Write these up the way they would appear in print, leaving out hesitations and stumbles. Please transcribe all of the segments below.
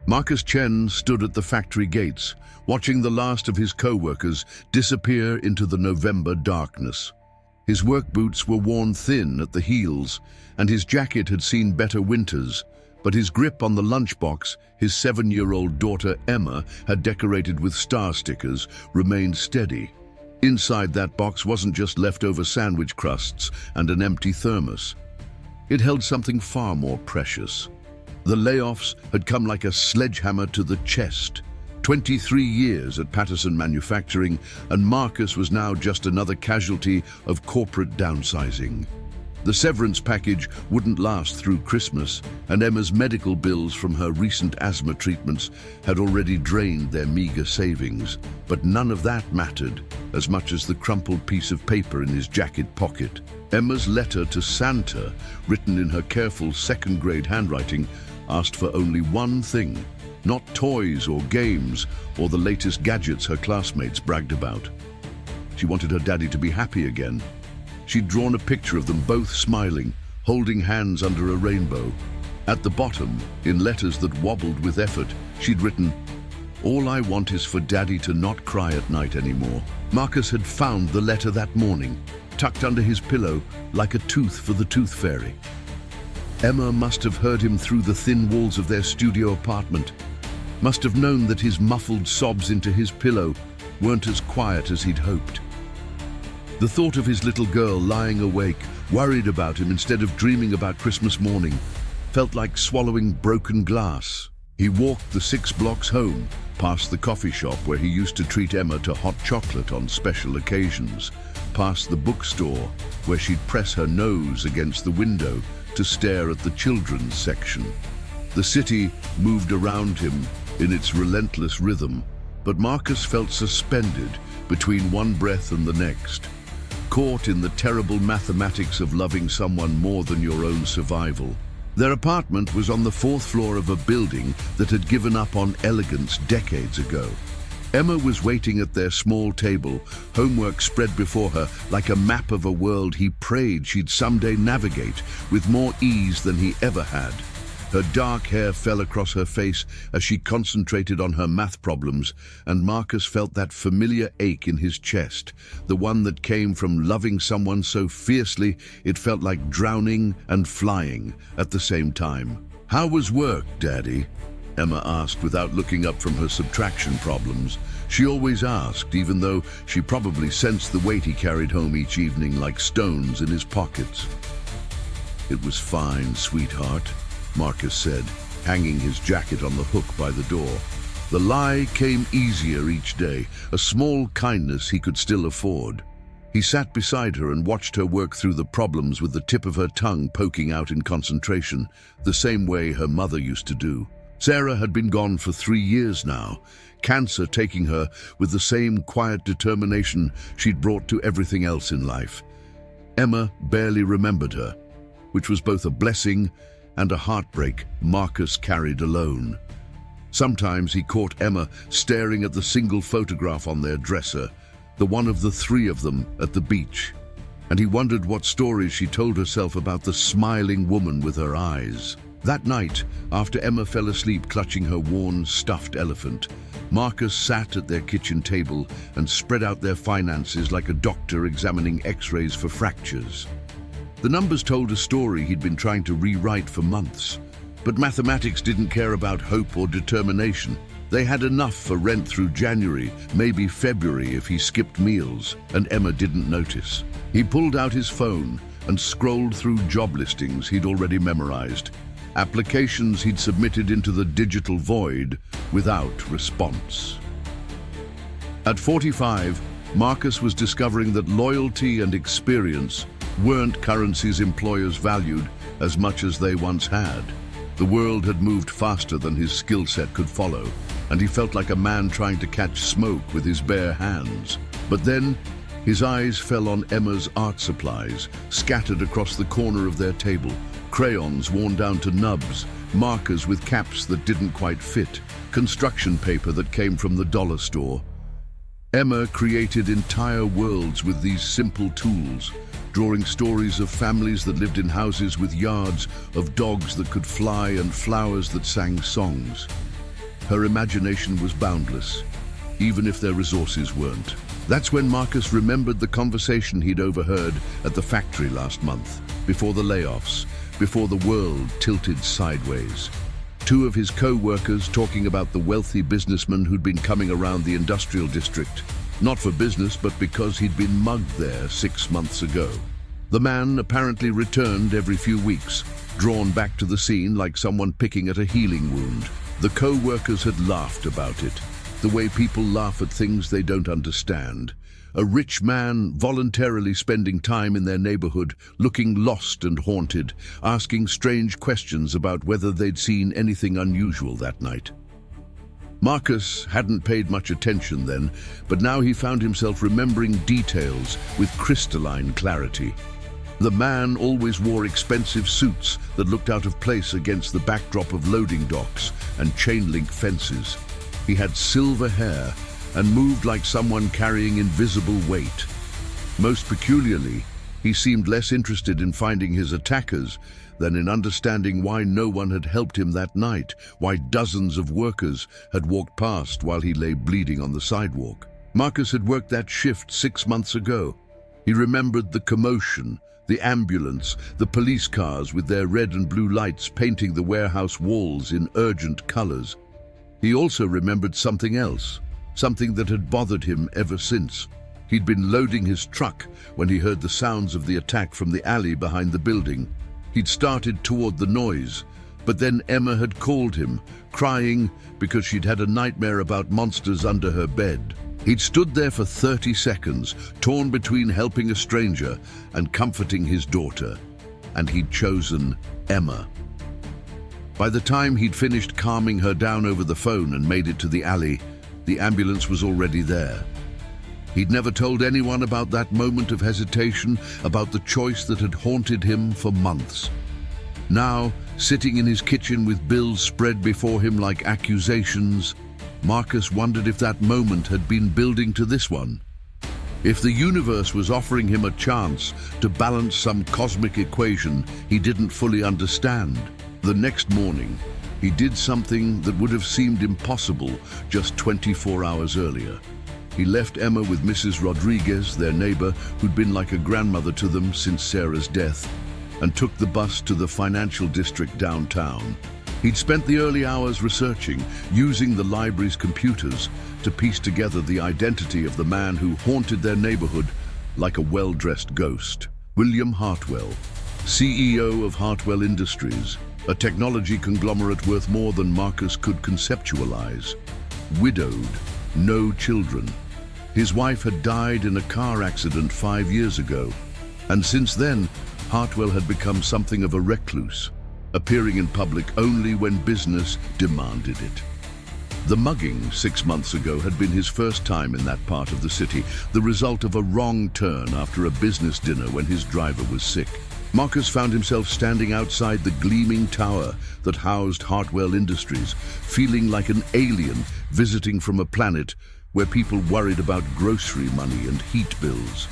Marcus Chen stood at the factory gates, watching the last of his co-workers disappear into the November darkness. His work boots were worn thin at the heels, and his jacket had seen better winters, but his grip on the lunchbox his 7-year-old daughter Emma had decorated with star stickers remained steady. Inside that box wasn't just leftover sandwich crusts and an empty thermos. It held something far more precious. The layoffs had come like a sledgehammer to the chest. 23 years at Patterson Manufacturing, and Marcus was now just another casualty of corporate downsizing. The severance package wouldn't last through Christmas, and Emma's medical bills from her recent asthma treatments had already drained their meager savings. But none of that mattered as much as the crumpled piece of paper in his jacket pocket. Emma's letter to Santa, written in her careful second-grade handwriting, asked for only one thing: not toys or games or the latest gadgets her classmates bragged about. She wanted her daddy to be happy again. She'd drawn a picture of them both smiling, holding hands under a rainbow. At the bottom, in letters that wobbled with effort, she'd written, "All I want is for Daddy to not cry at night anymore." Marcus had found the letter that morning, tucked under his pillow like a tooth for the tooth fairy. Emma must have heard him through the thin walls of their studio apartment, must have known that his muffled sobs into his pillow weren't as quiet as he'd hoped. The thought of his little girl lying awake, worried about him instead of dreaming about Christmas morning, felt like swallowing broken glass. He walked the 6 blocks home, past the coffee shop where he used to treat Emma to hot chocolate on special occasions, past the bookstore where she'd press her nose against the window to stare at the children's section. The city moved around him in its relentless rhythm, but Marcus felt suspended between one breath and the next, caught in the terrible mathematics of loving someone more than your own survival. Their apartment was on the 4th floor of a building that had given up on elegance decades ago. Emma was waiting at their small table, homework spread before her like a map of a world he prayed she'd someday navigate with more ease than he ever had. Her dark hair fell across her face as she concentrated on her math problems, and Marcus felt that familiar ache in his chest, the one that came from loving someone so fiercely it felt like drowning and flying at the same time. "How was work, Daddy?" Emma asked without looking up from her subtraction problems. She always asked, even though she probably sensed the weight he carried home each evening like stones in his pockets. "It was fine, sweetheart," Marcus said, hanging his jacket on the hook by the door. The lie came easier each day, a small kindness he could still afford. He sat beside her and watched her work through the problems with the tip of her tongue poking out in concentration, the same way her mother used to do. Sarah had been gone for 3 years now, cancer taking her with the same quiet determination she'd brought to everything else in life. Emma barely remembered her, which was both a blessing and a heartbreak Marcus carried alone. Sometimes he caught Emma staring at the single photograph on their dresser, the one of the 3 of them at the beach, and he wondered what stories she told herself about the smiling woman with her eyes. That night, after Emma fell asleep clutching her worn, stuffed elephant, Marcus sat at their kitchen table and spread out their finances like a doctor examining x-rays for fractures. The numbers told a story he'd been trying to rewrite for months, but mathematics didn't care about hope or determination. They had enough for rent through January, maybe February if he skipped meals, and Emma didn't notice. He pulled out his phone and scrolled through job listings he'd already memorized, applications he'd submitted into the digital void without response. At 45, Marcus was discovering that loyalty and experience weren't currencies employers valued as much as they once had. The world had moved faster than his skill set could follow, and he felt like a man trying to catch smoke with his bare hands. But then, his eyes fell on Emma's art supplies, scattered across the corner of their table. Crayons worn down to nubs, markers with caps that didn't quite fit, construction paper that came from the dollar store. Emma created entire worlds with these simple tools, drawing stories of families that lived in houses with yards, of dogs that could fly and flowers that sang songs. Her imagination was boundless, even if their resources weren't. That's when Marcus remembered the conversation he'd overheard at the factory last month, before the layoffs, before the world tilted sideways. Two of his co-workers talking about the wealthy businessman who'd been coming around the industrial district, not for business but because he'd been mugged there 6 months ago. The man apparently returned every few weeks, drawn back to the scene like someone picking at a healing wound. The co-workers had laughed about it, the way people laugh at things they don't understand. A rich man voluntarily spending time in their neighborhood, looking lost and haunted, asking strange questions about whether they'd seen anything unusual that night. Marcus hadn't paid much attention then, but now he found himself remembering details with crystalline clarity. The man always wore expensive suits that looked out of place against the backdrop of loading docks and chain-link fences. He had silver hair and moved like someone carrying invisible weight. Most peculiarly, he seemed less interested in finding his attackers than in understanding why no one had helped him that night, why dozens of workers had walked past while he lay bleeding on the sidewalk. Marcus had worked that shift 6 months ago. He remembered the commotion, the ambulance, the police cars with their red and blue lights painting the warehouse walls in urgent colors. He also remembered something else, something that had bothered him ever since. He'd been loading his truck when he heard the sounds of the attack from the alley behind the building. He'd started toward the noise, but then Emma had called him, crying because she'd had a nightmare about monsters under her bed. He'd stood there for 30 seconds, torn between helping a stranger and comforting his daughter, and he'd chosen Emma. By the time he'd finished calming her down over the phone and made it to the alley, the ambulance was already there. He'd never told anyone about that moment of hesitation, about the choice that had haunted him for months. Now, sitting in his kitchen with bills spread before him like accusations, Marcus wondered if that moment had been building to this one. If the universe was offering him a chance to balance some cosmic equation he didn't fully understand. The next morning, he did something that would have seemed impossible just 24 hours earlier. He left Emma with Mrs. Rodriguez, their neighbor, who'd been like a grandmother to them since Sarah's death, and took the bus to the financial district downtown. He'd spent the early hours researching, using the library's computers to piece together the identity of the man who haunted their neighborhood like a well-dressed ghost. William Hartwell, CEO of Hartwell Industries, a technology conglomerate worth more than Marcus could conceptualize. Widowed, no children. His wife had died in a car accident 5 years ago, and since then, Hartwell had become something of a recluse, appearing in public only when business demanded it. The mugging 6 months ago had been his first time in that part of the city, the result of a wrong turn after a business dinner when his driver was sick. Marcus found himself standing outside the gleaming tower that housed Hartwell Industries, feeling like an alien visiting from a planet where people worried about grocery money and heat bills.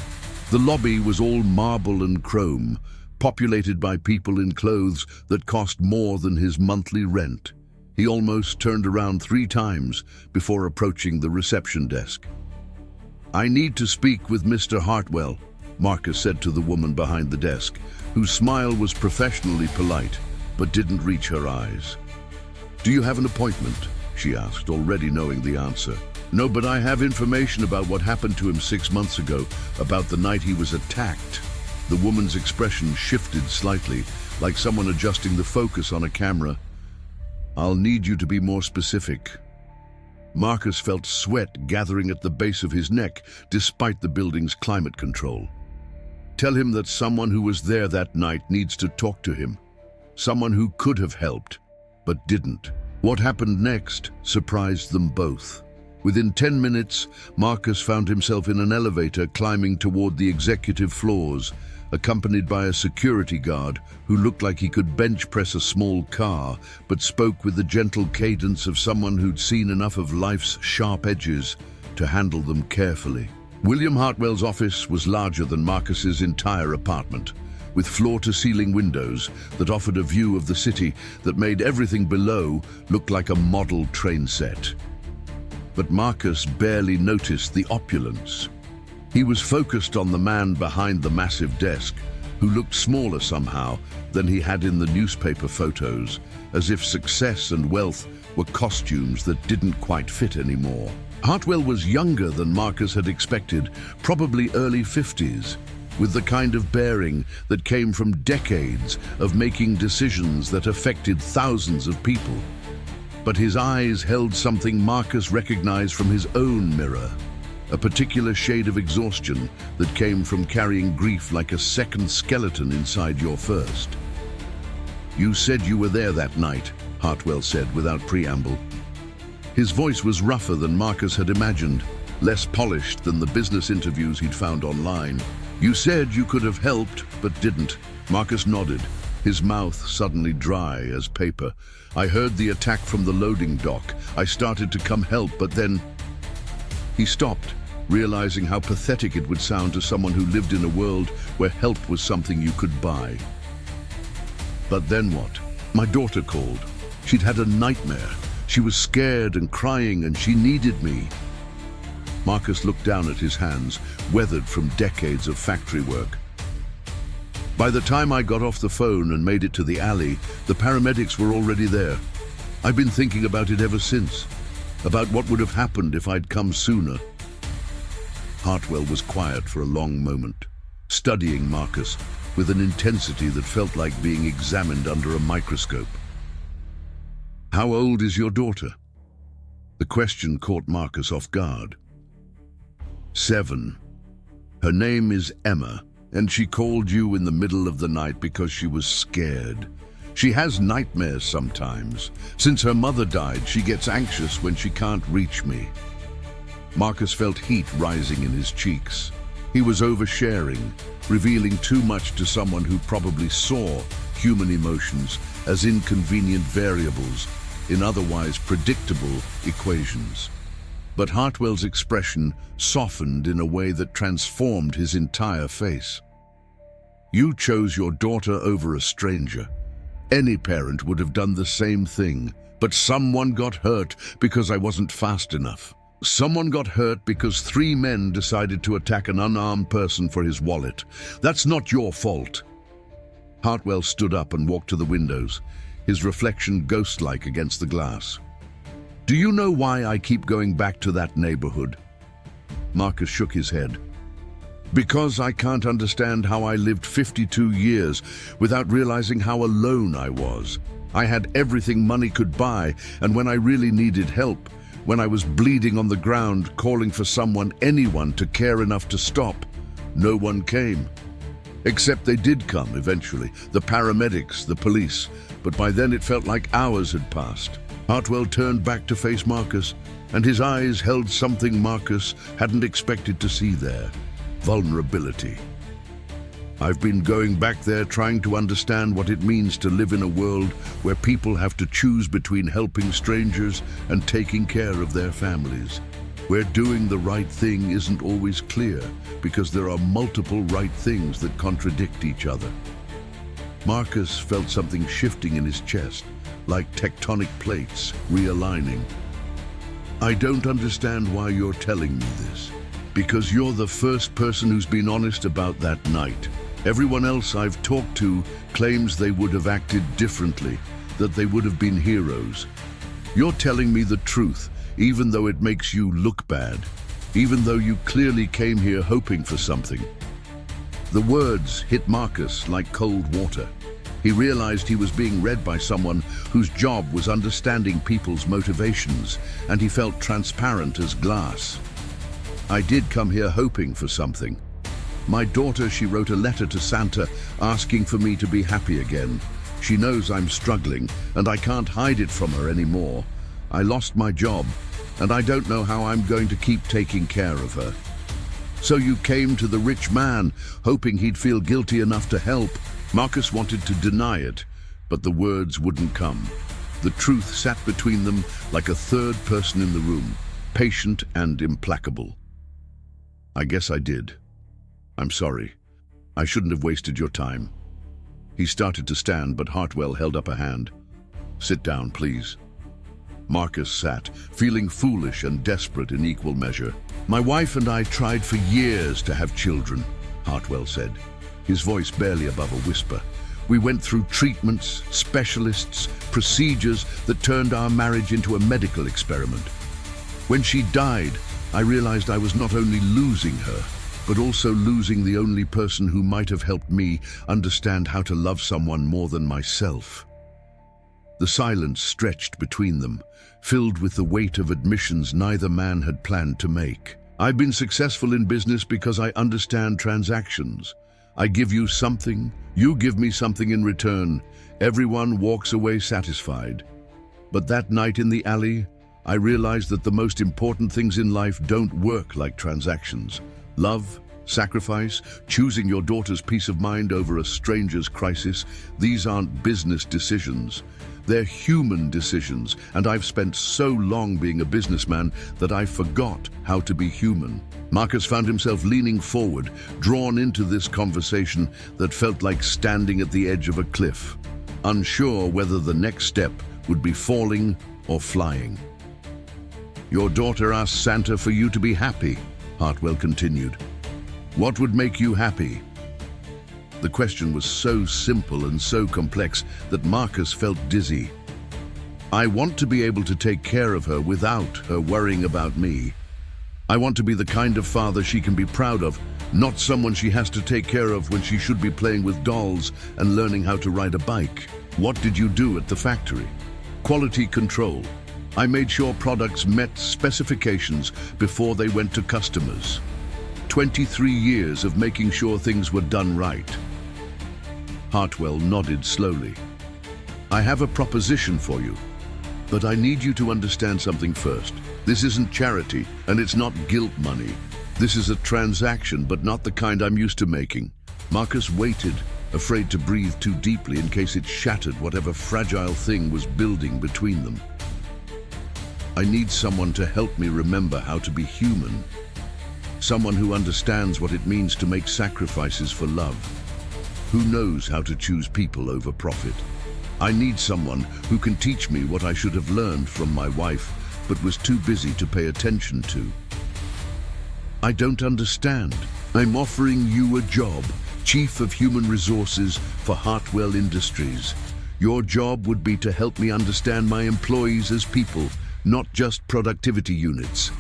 The lobby was all marble and chrome, populated by people in clothes that cost more than his monthly rent. He almost turned around 3 times before approaching the reception desk. "I need to speak with Mr. Hartwell," Marcus said to the woman behind the desk, whose smile was professionally polite, but didn't reach her eyes. "Do you have an appointment?" she asked, already knowing the answer. "No, but I have information about what happened to him 6 months ago, about the night he was attacked." The woman's expression shifted slightly, like someone adjusting the focus on a camera. "I'll need you to be more specific." Marcus felt sweat gathering at the base of his neck, despite the building's climate control. "Tell him that someone who was there that night needs to talk to him. Someone who could have helped, but didn't." What happened next surprised them both. Within 10 minutes, Marcus found himself in an elevator climbing toward the executive floors, accompanied by a security guard who looked like he could bench press a small car, but spoke with the gentle cadence of someone who'd seen enough of life's sharp edges to handle them carefully. William Hartwell's office was larger than Marcus's entire apartment. with floor-to-ceiling windows that offered a view of the city that made everything below look like a model train set. But Marcus barely noticed the opulence. He was focused on the man behind the massive desk, who looked smaller somehow than he had in the newspaper photos, as if success and wealth were costumes that didn't quite fit anymore. Hartwell was younger than Marcus had expected, probably early 50s, with the kind of bearing that came from decades of making decisions that affected thousands of people. But his eyes held something Marcus recognized from his own mirror, a particular shade of exhaustion that came from carrying grief like a second skeleton inside your first. "You said you were there that night," Hartwell said without preamble. His voice was rougher than Marcus had imagined, less polished than the business interviews he'd found online. "You said you could have helped, but didn't." Marcus nodded, his mouth suddenly dry as paper. "I heard the attack from the loading dock. I started to come help, but then..." He stopped, realizing how pathetic it would sound to someone who lived in a world where help was something you could buy. "But then what? My daughter called. She'd had a nightmare. She was scared and crying, and she needed me." Marcus looked down at his hands, weathered from decades of factory work. "By the time I got off the phone and made it to the alley, the paramedics were already there. I've been thinking about it ever since, about what would have happened if I'd come sooner." Hartwell was quiet for a long moment, studying Marcus with an intensity that felt like being examined under a microscope. "How old is your daughter?" The question caught Marcus off guard. 7. Her name is Emma, and she called you in the middle of the night because she was scared. She has nightmares sometimes. Since her mother died, she gets anxious when she can't reach me." Marcus felt heat rising in his cheeks. He was oversharing, revealing too much to someone who probably saw human emotions as inconvenient variables in otherwise predictable equations. But Hartwell's expression softened in a way that transformed his entire face. "You chose your daughter over a stranger. Any parent would have done the same thing, but someone got hurt because I wasn't fast enough. Someone got hurt because 3 men decided to attack an unarmed person for his wallet. That's not your fault." Hartwell stood up and walked to the windows, his reflection ghost-like against the glass. "Do you know why I keep going back to that neighborhood?" Marcus shook his head. "Because I can't understand how I lived 52 years without realizing how alone I was. I had everything money could buy, and when I really needed help, when I was bleeding on the ground calling for someone, anyone, to care enough to stop, no one came. Except they did come eventually, the paramedics, the police, but by then it felt like hours had passed." Hartwell turned back to face Marcus, and his eyes held something Marcus hadn't expected to see there: vulnerability. "I've been going back there trying to understand what it means to live in a world where people have to choose between helping strangers and taking care of their families, where doing the right thing isn't always clear because there are multiple right things that contradict each other." Marcus felt something shifting in his chest, like tectonic plates realigning. "I don't understand why you're telling me this, because you're the first person who's been honest about that night. Everyone else I've talked to claims they would have acted differently, that they would have been heroes. You're telling me the truth, even though it makes you look bad, even though you clearly came here hoping for something." The words hit Marcus like cold water. He realized he was being read by someone whose job was understanding people's motivations, and he felt transparent as glass. "I did come here hoping for something. My daughter, she wrote a letter to Santa asking for me to be happy again. She knows I'm struggling, and I can't hide it from her anymore. I lost my job, and I don't know how I'm going to keep taking care of her." "So you came to the rich man, hoping he'd feel guilty enough to help." Marcus wanted to deny it, but the words wouldn't come. The truth sat between them like a third person in the room, patient and implacable. "I guess I did. I'm sorry. I shouldn't have wasted your time." He started to stand, but Hartwell held up a hand. "Sit down, please." Marcus sat, feeling foolish and desperate in equal measure. "My wife and I tried for years to have children," Hartwell said, his voice barely above a whisper. "We went through treatments, specialists, procedures that turned our marriage into a medical experiment. When she died, I realized I was not only losing her, but also losing the only person who might have helped me understand how to love someone more than myself." The silence stretched between them, filled with the weight of admissions neither man had planned to make. "I've been successful in business because I understand transactions. I give you something, you give me something in return. Everyone walks away satisfied. But that night in the alley, I realized that the most important things in life don't work like transactions. Love, sacrifice, choosing your daughter's peace of mind over a stranger's crisis, these aren't business decisions. They're human decisions, and I've spent so long being a businessman that I forgot how to be human." Marcus found himself leaning forward, drawn into this conversation that felt like standing at the edge of a cliff, unsure whether the next step would be falling or flying. "Your daughter asked Santa for you to be happy," Hartwell continued. "What would make you happy?" The question was so simple and so complex that Marcus felt dizzy. "I want to be able to take care of her without her worrying about me. I want to be the kind of father she can be proud of, not someone she has to take care of when she should be playing with dolls and learning how to ride a bike." "What did you do at the factory?" "Quality control. I made sure products met specifications before they went to customers. 23 years of making sure things were done right." Hartwell nodded slowly. "I have a proposition for you, but I need you to understand something first. This isn't charity, and it's not guilt money. This is a transaction, but not the kind I'm used to making." Marcus waited, afraid to breathe too deeply in case it shattered whatever fragile thing was building between them. "I need someone to help me remember how to be human. Someone who understands what it means to make sacrifices for love. Who knows how to choose people over profit. I need someone who can teach me what I should have learned from my wife, but was too busy to pay attention to." "I don't understand. I'm offering you a job, Chief of Human Resources for Hartwell Industries. Your job would be to help me understand my employees as people, not just productivity units.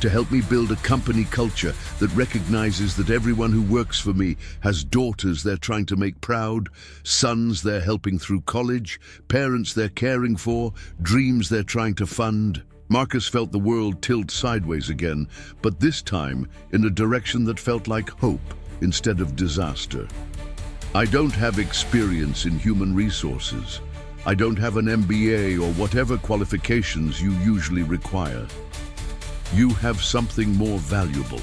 To help me build a company culture that recognizes that everyone who works for me has daughters they're trying to make proud, sons they're helping through college, parents they're caring for, dreams they're trying to fund." Marcus felt the world tilt sideways again, but this time in a direction that felt like hope instead of disaster. "I don't have experience in human resources. I don't have an MBA or whatever qualifications you usually require. You have something more valuable.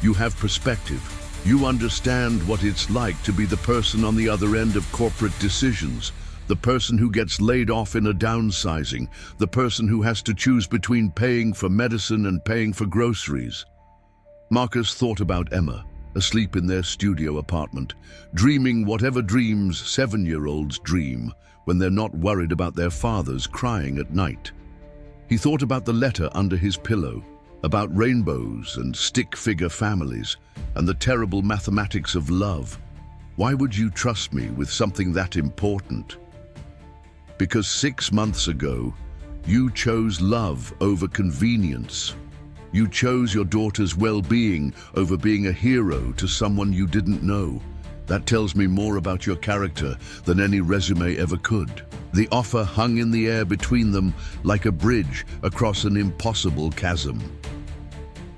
You have perspective. You understand what it's like to be the person on the other end of corporate decisions, the person who gets laid off in a downsizing, the person who has to choose between paying for medicine and paying for groceries." Marcus thought about Emma, asleep in their studio apartment, dreaming whatever dreams 7-year-olds dream when they're not worried about their fathers crying at night. He thought about the letter under his pillow, about rainbows and stick-figure families, and the terrible mathematics of love. "Why would you trust me with something that important?" "Because 6 months ago, you chose love over convenience. You chose your daughter's well-being over being a hero to someone you didn't know. That tells me more about your character than any resume ever could." The offer hung in the air between them like a bridge across an impossible chasm.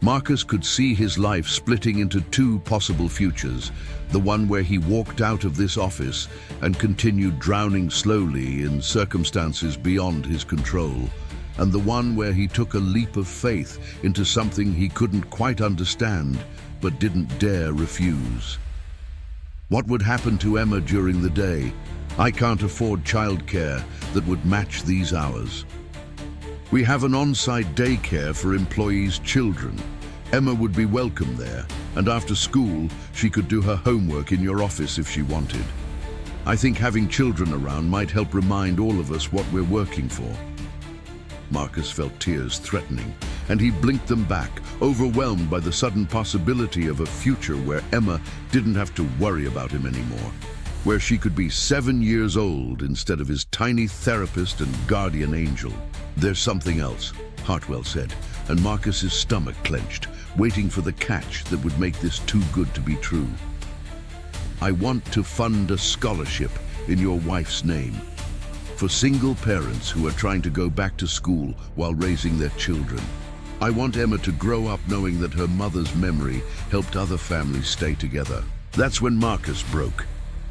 Marcus could see his life splitting into 2 possible futures, the one where he walked out of this office and continued drowning slowly in circumstances beyond his control, and the one where he took a leap of faith into something he couldn't quite understand but didn't dare refuse. What would happen to Emma during the day? "I can't afford childcare that would match these hours." "We have an on-site daycare for employees' children. Emma would be welcome there, and after school, she could do her homework in your office if she wanted." I think having children around might help remind all of us what we're working for." Marcus felt tears threatening, and he blinked them back, overwhelmed by the sudden possibility of a future where Emma didn't have to worry about him anymore, where she could be 7 years old instead of his tiny therapist and guardian angel. "There's something else," Hartwell said, and Marcus's stomach clenched, waiting for the catch that would make this too good to be true. "I want to fund a scholarship in your wife's name for single parents who are trying to go back to school while raising their children. I want Emma to grow up knowing that her mother's memory helped other families stay together." That's when Marcus broke.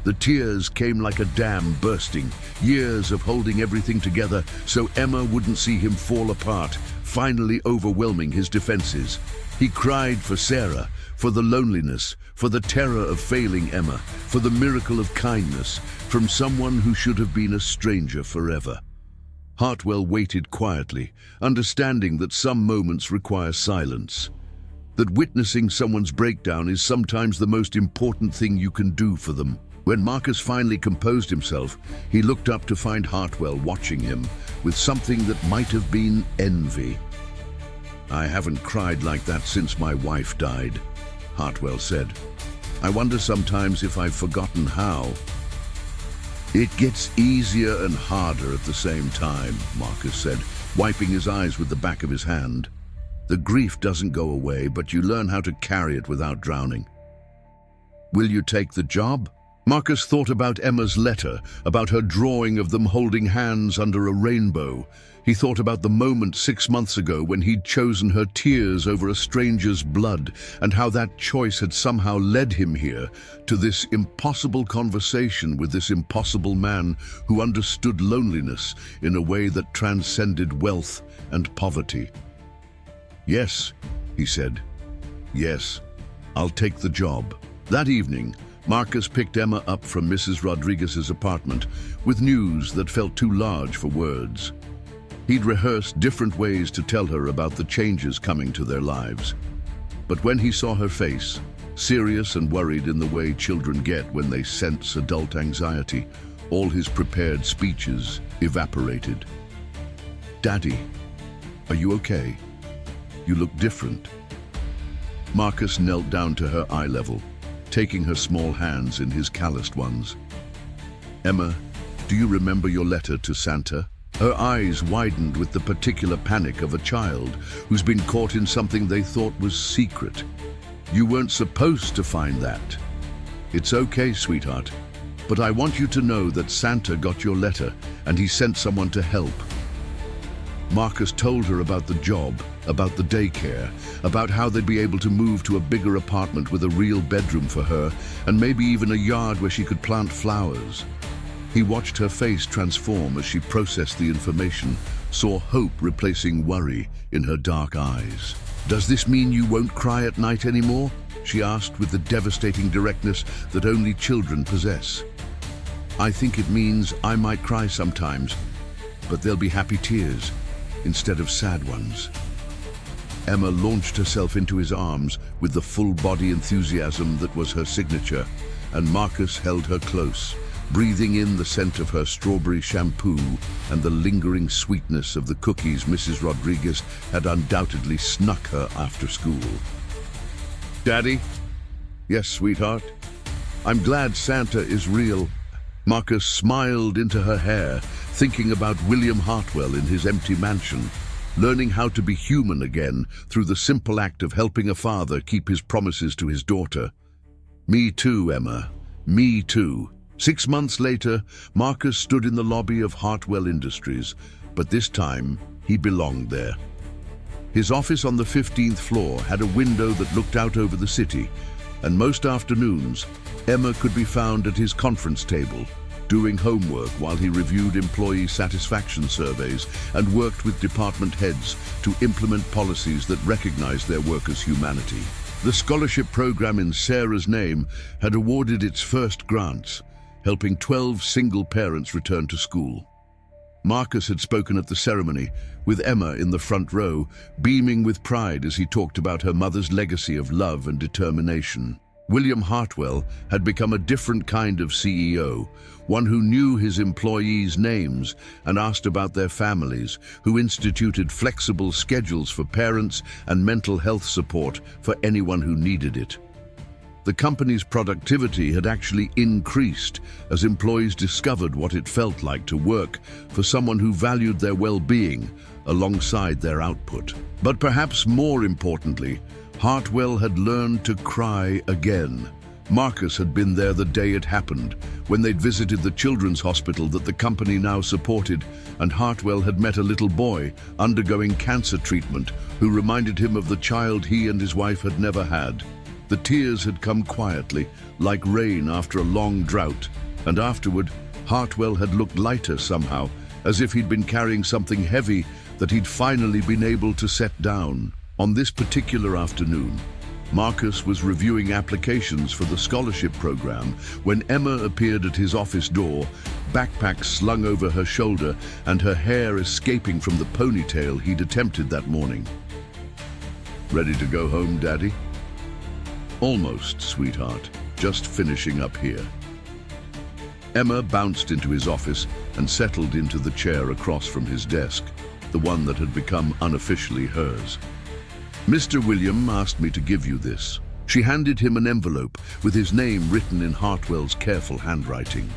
The tears came like a dam bursting, years of holding everything together so Emma wouldn't see him fall apart, finally overwhelming his defenses. He cried for Sarah, for the loneliness, for the terror of failing Emma, for the miracle of kindness from someone who should have been a stranger forever. Hartwell waited quietly, understanding that some moments require silence, that witnessing someone's breakdown is sometimes the most important thing you can do for them. When Marcus finally composed himself, he looked up to find Hartwell watching him with something that might have been envy. "I haven't cried like that since my wife died," Hartwell said. "I wonder sometimes if I've forgotten how." "It gets easier and harder at the same time," Marcus said, wiping his eyes with the back of his hand. "The grief doesn't go away, but you learn how to carry it without drowning." "Will you take the job?" Marcus thought about Emma's letter, about her drawing of them holding hands under a rainbow. He thought about the moment 6 months ago when he'd chosen her tears over a stranger's blood, and how that choice had somehow led him here, to this impossible conversation with this impossible man who understood loneliness in a way that transcended wealth and poverty. "Yes," he said. "Yes, I'll take the job." That evening, Marcus picked Emma up from Mrs. Rodriguez's apartment with news that felt too large for words. He'd rehearsed different ways to tell her about the changes coming to their lives. But when he saw her face, serious and worried in the way children get when they sense adult anxiety, all his prepared speeches evaporated. "Daddy, are you okay? You look different." Marcus knelt down to her eye level, taking her small hands in his calloused ones. "Emma, do you remember your letter to Santa?" Her eyes widened with the particular panic of a child who's been caught in something they thought was secret. "You weren't supposed to find that." "It's okay, sweetheart, but I want you to know that Santa got your letter and he sent someone to help." Marcus told her about the job, about the daycare, about how they'd be able to move to a bigger apartment with a real bedroom for her, and maybe even a yard where she could plant flowers. He watched her face transform as she processed the information, saw hope replacing worry in her dark eyes. "Does this mean you won't cry at night anymore?" she asked with the devastating directness that only children possess. "I think it means I might cry sometimes, but they'll be happy tears instead of sad ones." Emma launched herself into his arms with the full-body enthusiasm that was her signature, and Marcus held her close, breathing in the scent of her strawberry shampoo and the lingering sweetness of the cookies Mrs. Rodriguez had undoubtedly snuck her after school. "Daddy?" "Yes, sweetheart. I'm glad Santa is real." Marcus smiled into her hair, thinking about William Hartwell in his empty mansion, learning how to be human again through the simple act of helping a father keep his promises to his daughter. "Me too, Emma. Me too." 6 months later, Marcus stood in the lobby of Hartwell Industries, but this time he belonged there. His office on the 15th floor had a window that looked out over the city, and most afternoons, Emma could be found at his conference table, doing homework while he reviewed employee satisfaction surveys and worked with department heads to implement policies that recognized their workers' humanity. The scholarship program in Sarah's name had awarded its first grants, helping 12 single parents return to school. Marcus had spoken at the ceremony, with Emma in the front row, beaming with pride as he talked about her mother's legacy of love and determination. William Hartwell had become a different kind of CEO, one who knew his employees' names and asked about their families, who instituted flexible schedules for parents and mental health support for anyone who needed it. The company's productivity had actually increased as employees discovered what it felt like to work for someone who valued their well-being alongside their output. But perhaps more importantly, Hartwell had learned to cry again. Marcus had been there the day it happened, when they'd visited the children's hospital that the company now supported, and Hartwell had met a little boy undergoing cancer treatment who reminded him of the child he and his wife had never had. The tears had come quietly, like rain after a long drought, and afterward, Hartwell had looked lighter somehow, as if he'd been carrying something heavy that he'd finally been able to set down. On this particular afternoon, Marcus was reviewing applications for the scholarship program when Emma appeared at his office door, backpack slung over her shoulder and her hair escaping from the ponytail he'd attempted that morning. "Ready to go home, Daddy?" "Almost, sweetheart. Just finishing up here." Emma bounced into his office and settled into the chair across from his desk, the one that had become unofficially hers. "Mr. William asked me to give you this." She handed him an envelope with his name written in Hartwell's careful handwriting.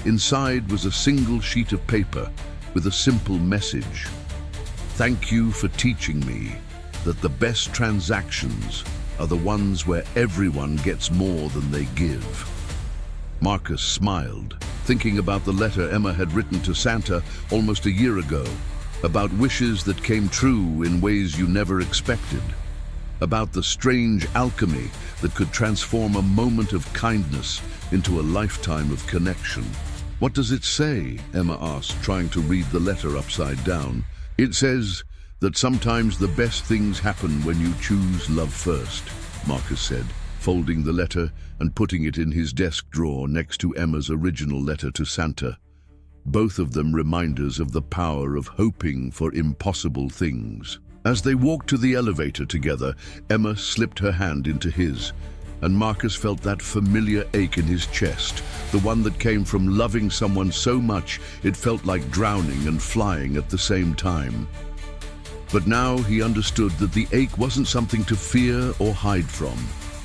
Inside was a single sheet of paper with a simple message. "Thank you for teaching me that the best transactions are the ones where everyone gets more than they give." Marcus smiled, thinking about the letter Emma had written to Santa almost a year ago, about wishes that came true in ways you never expected, about the strange alchemy that could transform a moment of kindness into a lifetime of connection. "What does it say?" Emma asked, trying to read the letter upside down. "It says that sometimes the best things happen when you choose love first," Marcus said, folding the letter and putting it in his desk drawer next to Emma's original letter to Santa. Both of them reminders of the power of hoping for impossible things. As they walked to the elevator together, Emma slipped her hand into his, and Marcus felt that familiar ache in his chest, the one that came from loving someone so much it felt like drowning and flying at the same time. But now he understood that the ache wasn't something to fear or hide from.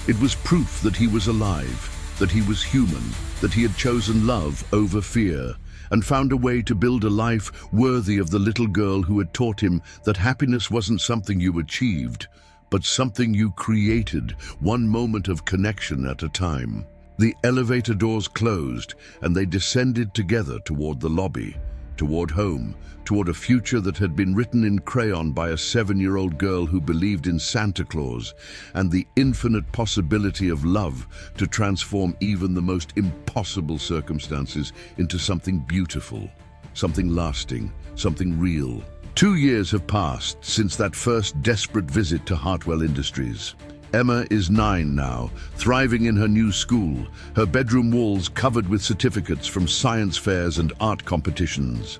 It was proof that he was alive, that he was human, that he had chosen love over fear, and found a way to build a life worthy of the little girl who had taught him that happiness wasn't something you achieved, but something you created, one moment of connection at a time. The elevator doors closed, and they descended together toward the lobby, toward home, toward a future that had been written in crayon by a 7-year-old girl who believed in Santa Claus and the infinite possibility of love to transform even the most impossible circumstances into something beautiful, something lasting, something real. 2 years have passed since that first desperate visit to Hartwell Industries. Emma is 9 now, thriving in her new school, her bedroom walls covered with certificates from science fairs and art competitions.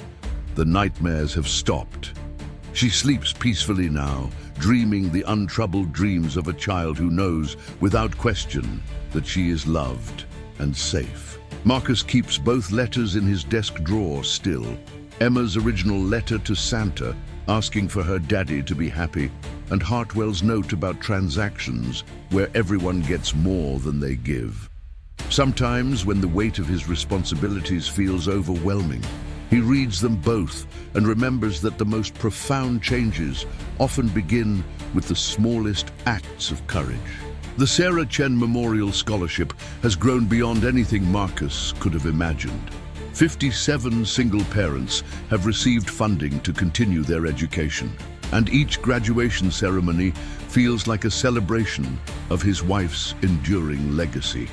The nightmares have stopped. She sleeps peacefully now, dreaming the untroubled dreams of a child who knows, without question, that she is loved and safe. Marcus keeps both letters in his desk drawer still. Emma's original letter to Santa, asking for her daddy to be happy, and Hartwell's note about transactions, where everyone gets more than they give. Sometimes, when the weight of his responsibilities feels overwhelming, he reads them both and remembers that the most profound changes often begin with the smallest acts of courage. The Sarah Chen Memorial Scholarship has grown beyond anything Marcus could have imagined. 57 single parents have received funding to continue their education, and each graduation ceremony feels like a celebration of his wife's enduring legacy.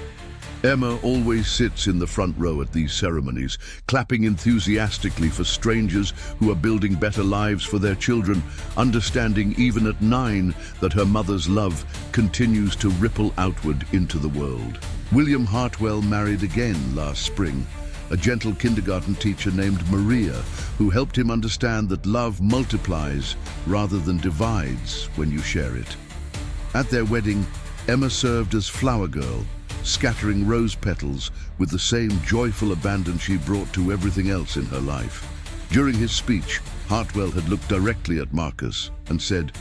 Emma always sits in the front row at these ceremonies, clapping enthusiastically for strangers who are building better lives for their children, understanding even at 9 that her mother's love continues to ripple outward into the world. William Hartwell married again last spring, a gentle kindergarten teacher named Maria, who helped him understand that love multiplies rather than divides when you share it. At their wedding, Emma served as flower girl, scattering rose petals with the same joyful abandon she brought to everything else in her life. During his speech, Hartwell had looked directly at Marcus and said,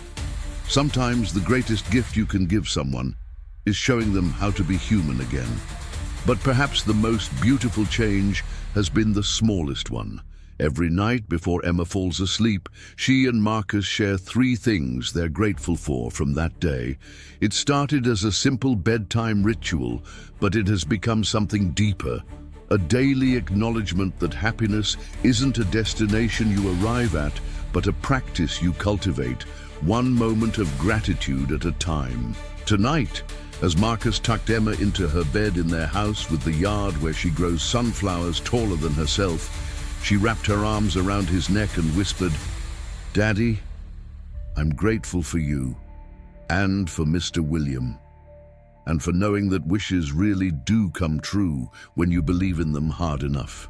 "Sometimes the greatest gift you can give someone is showing them how to be human again." But perhaps the most beautiful change has been the smallest one. Every night before Emma falls asleep, she and Marcus share 3 things they're grateful for from that day. It started as a simple bedtime ritual, but it has become something deeper. A daily acknowledgement that happiness isn't a destination you arrive at, but a practice you cultivate, one moment of gratitude at a time. Tonight, as Marcus tucked Emma into her bed in their house with the yard where she grows sunflowers taller than herself, she wrapped her arms around his neck and whispered, "Daddy, I'm grateful for you, and for Mr. William, and for knowing that wishes really do come true when you believe in them hard enough."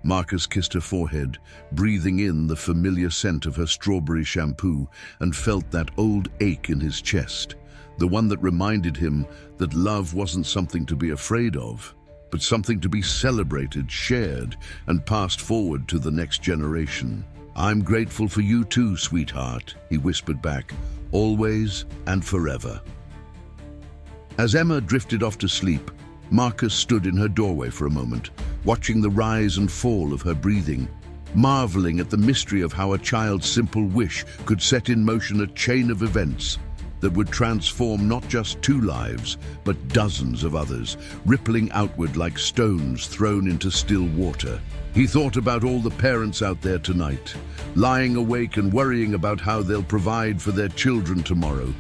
Marcus kissed her forehead, breathing in the familiar scent of her strawberry shampoo, and felt that old ache in his chest, the one that reminded him that love wasn't something to be afraid of, but something to be celebrated, shared, and passed forward to the next generation. "I'm grateful for you too, sweetheart," he whispered back, "always and forever." As Emma drifted off to sleep, Marcus stood in her doorway for a moment, watching the rise and fall of her breathing, marveling at the mystery of how a child's simple wish could set in motion a chain of events that would transform not just 2 lives, but dozens of others, rippling outward like stones thrown into still water. He thought about all the parents out there tonight, lying awake and worrying about how they'll provide for their children tomorrow,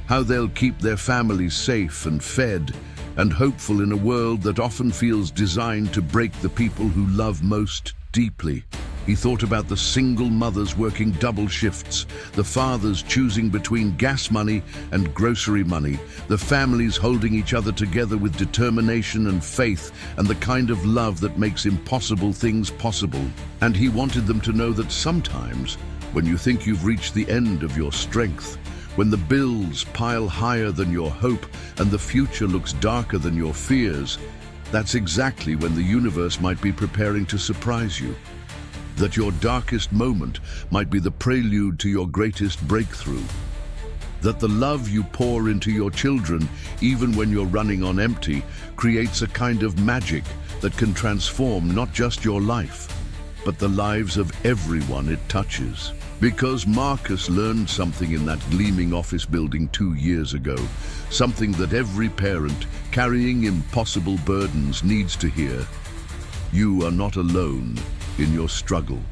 how they'll keep their families safe and fed, and hopeful in a world that often feels designed to break the people who love most deeply. He thought about the single mothers working double shifts, the fathers choosing between gas money and grocery money, the families holding each other together with determination and faith, and the kind of love that makes impossible things possible. And he wanted them to know that sometimes, when you think you've reached the end of your strength, when the bills pile higher than your hope and the future looks darker than your fears, that's exactly when the universe might be preparing to surprise you. That your darkest moment might be the prelude to your greatest breakthrough. That the love you pour into your children, even when you're running on empty, creates a kind of magic that can transform not just your life, but the lives of everyone it touches. Because Marcus learned something in that gleaming office building 2 years ago, something that every parent carrying impossible burdens needs to hear. You are not alone in your struggle.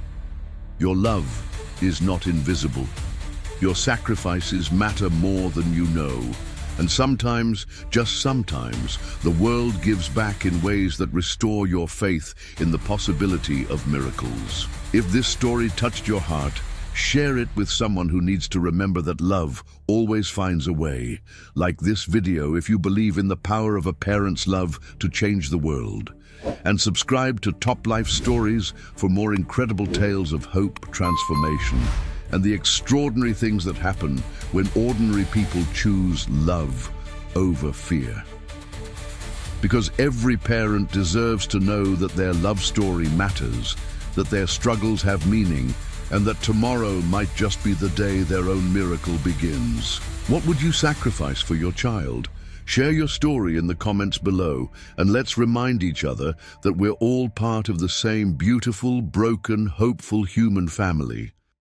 Your love is not invisible. Your sacrifices matter more than you know. And sometimes, just sometimes, the world gives back in ways that restore your faith in the possibility of miracles. If this story touched your heart, share it with someone who needs to remember that love always finds a way. Like this video if you believe in the power of a parent's love to change the world. And subscribe to Top Life Stories for more incredible tales of hope, transformation, and the extraordinary things that happen when ordinary people choose love over fear. Because every parent deserves to know that their love story matters, that their struggles have meaning, and that tomorrow might just be the day their own miracle begins. What would you sacrifice for your child? Share your story in the comments below, and let's remind each other that we're all part of the same beautiful, broken, hopeful human family.